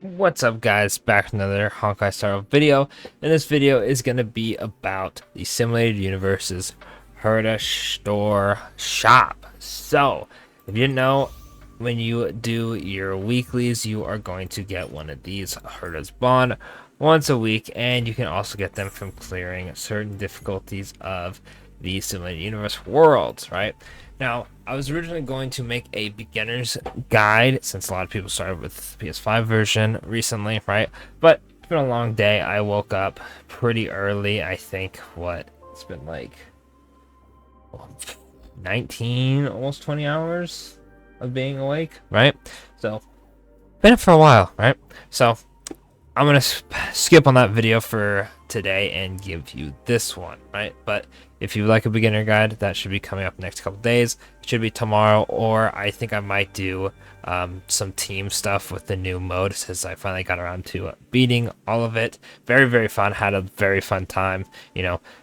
What's up, guys? Back with another Honkai Star video, and this video is going to be about the simulated universe's Herta store shop. So if you didn't know, when you do your weeklies, you are going to get one of these Herta's Bond once a week, and you can also get them from clearing certain difficulties of the simulated universe worlds, right? Now, I was originally going to make a beginner's guide since a lot of people started with the PS5 version recently, right? But it's been a long day. I woke up pretty early. I think it's been like 19, almost 20 hours of being awake, right? So, been up for a while, right? So, I'm gonna skip on that video for today and give you this one, right? But if you like a beginner guide, that should be coming up next couple days. It should be tomorrow, or I think I might do some team stuff with the new mode since I finally got around to beating all of it. Very, very fun. Had a very fun time,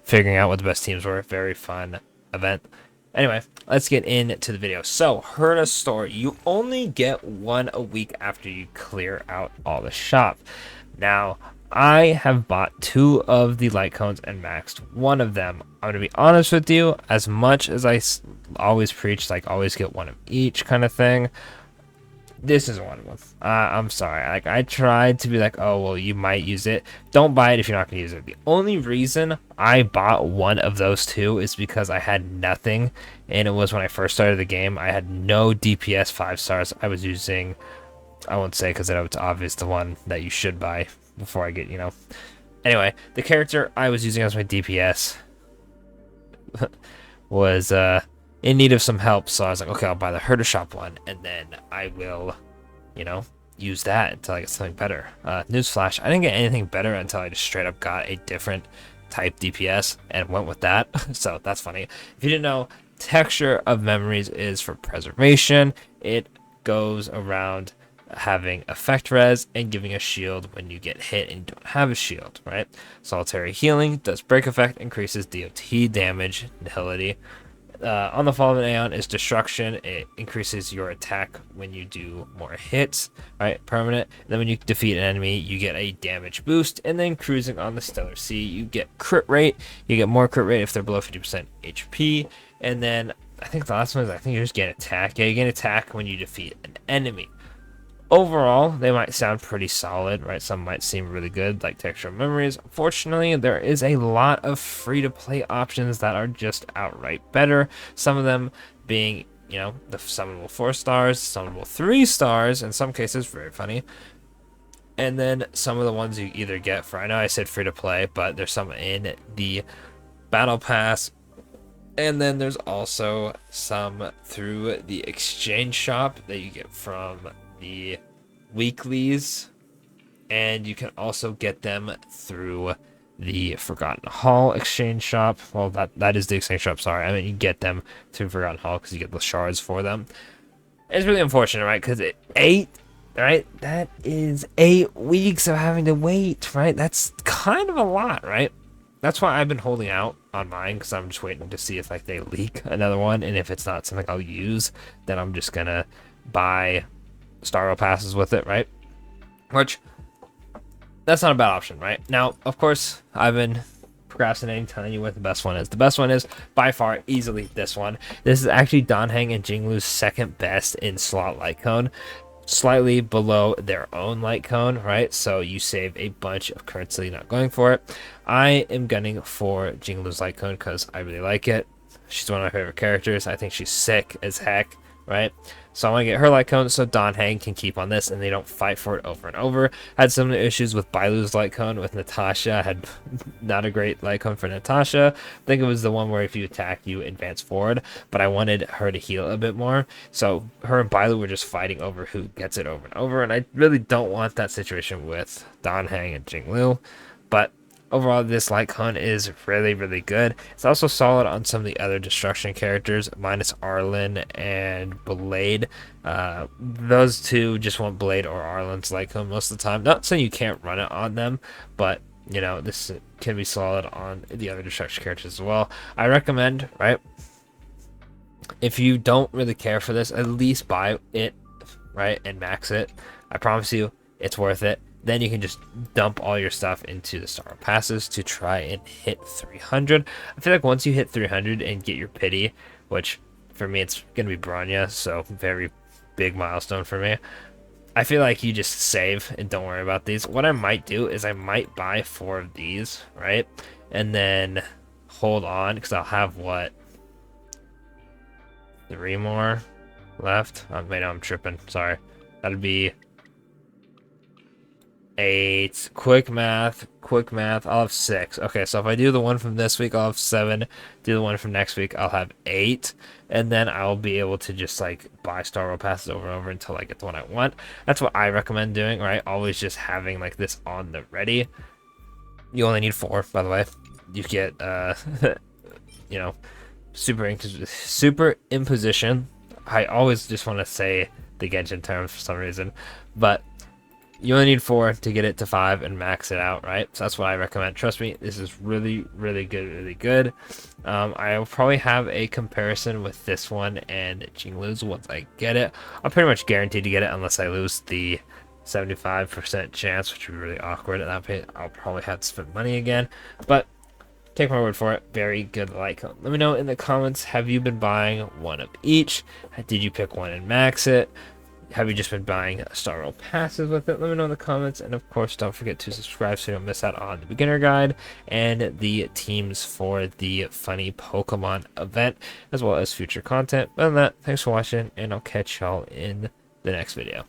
figuring out what the best teams were. Very fun event. Anyway, let's get into the video. So, Herta Store, you only get one a week after you clear out all the shop. Now, I have bought 2 of the light cones and maxed one of them. I'm going to be honest with you, as much as I always preach, like, always get one of each kind of thing, this is one of them. I'm sorry. Like, I tried to be like, oh, well, you might use it. Don't buy it if you're not going to use it. The only reason I bought one of those 2 is because I had nothing, and it was when I first started the game. I had no DPS 5 stars. I was using, I won't say because it's obvious the one that you should buy before I get, Anyway, the character I was using as my DPS was in need of some help, so I was like, okay, I'll buy the Herta Shop one, and then I will, use that until I get something better. Newsflash, I didn't get anything better until I just straight up got a different type DPS and went with that, so that's funny. If you didn't know, Texture of Memories is for preservation. It goes around having effect res and giving a shield when you get hit and you don't have a shield, right? Solitary Healing does break effect, increases DOT damage, nihility. On the Fall of an Aeon is Destruction. It increases your attack when you do more hits, right? Permanent. And then when you defeat an enemy, you get a damage boost. And then Cruising on the Stellar Sea, you get crit rate. You get more crit rate if they're below 50% HP. And then I think the last one is you just gain attack. Yeah, you gain attack when you defeat an enemy. Overall, they might sound pretty solid, right? Some might seem really good, like Texture Memories. Unfortunately, there is a lot of free-to-play options that are just outright better. Some of them being, the summonable 4 stars, summonable 3 stars, in some cases, very funny. And then some of the ones you either get for, I know I said free-to-play, but there's some in the Battle Pass. And then there's also some through the exchange shop that you get from the weeklies, and you can also get them through the Forgotten Hall exchange shop. Well, that is the exchange shop, sorry. I mean, you get them through Forgotten Hall because you get the shards for them. It's really unfortunate, right? Because that is 8 weeks of having to wait, right? That's kind of a lot, right? That's why I've been holding out on mine, because I'm just waiting to see if they leak another one, and if it's not something I'll use, then I'm just gonna buy Star Rail passes with it, right? Which, that's not a bad option, right? Now, of course, I've been procrastinating telling you what the best one is. The best one is, by far, easily this one. This is actually Danheng and Jinglu's second best in slot light cone. Slightly below their own light cone, right? So you save a bunch of currency not going for it. I am gunning for Jinglu's light cone because I really like it. She's one of my favorite characters. I think she's sick as heck, right? So I want to get her light cone so Danheng can keep on this and they don't fight for it over and over. I had some issues with Bailu's light cone with Natasha. I had not a great light cone for Natasha. I think it was the one where if you attack, you advance forward, but I wanted her to heal a bit more. So her and Bailu were just fighting over who gets it over and over, and I really don't want that situation with Danheng and Jinglu. But overall, this light cone is really, really good. It's also solid on some of the other destruction characters, minus Arlen and Blade. Those 2 just want Blade or Arlen's light cone most of the time. Not saying you can't run it on them, but, this can be solid on the other destruction characters as well. I recommend, right, if you don't really care for this, at least buy it, right, and max it. I promise you, it's worth it. Then you can just dump all your stuff into the Star Passes to try and hit 300. I feel like once you hit 300 and get your pity, which for me it's gonna be Bronya, so very big milestone for me. I feel like you just save and don't worry about these. What I might do is I might buy 4 of these, right? And then hold on, because I'll have what? 3 more left? Wait, no, I'm tripping. Sorry. That'd be 8. Quick math. I'll have 6. Okay, so if I do the one from this week, I'll have 7. Do the one from next week, I'll have 8. And then I'll be able to just like buy Star World passes over and over until I get the one I want. That's what I recommend doing, right? Always just having like this on the ready. You only need 4, by the way. You get, you know, super imposition. I always just want to say the Genshin terms for some reason, but you only need 4 to get it to 5 and max it out, right? So that's what I recommend. Trust me, this is really, really good. I'll probably have a comparison with this one and Jinglu's once I get it. I'm pretty much guaranteed to get it unless I lose the 75% chance, which would be really awkward at that point. I'll probably have to spend money again, but take my word for it. Very good light cone. Let me know in the comments, have you been buying one of each? Did you pick one and max it? Have you just been buying Star World passes with it? Let me know in the comments. And of course, don't forget to subscribe so you don't miss out on the beginner guide and the teams for the funny Pokemon event, as well as future content. Other than that, thanks for watching, and I'll catch y'all in the next video.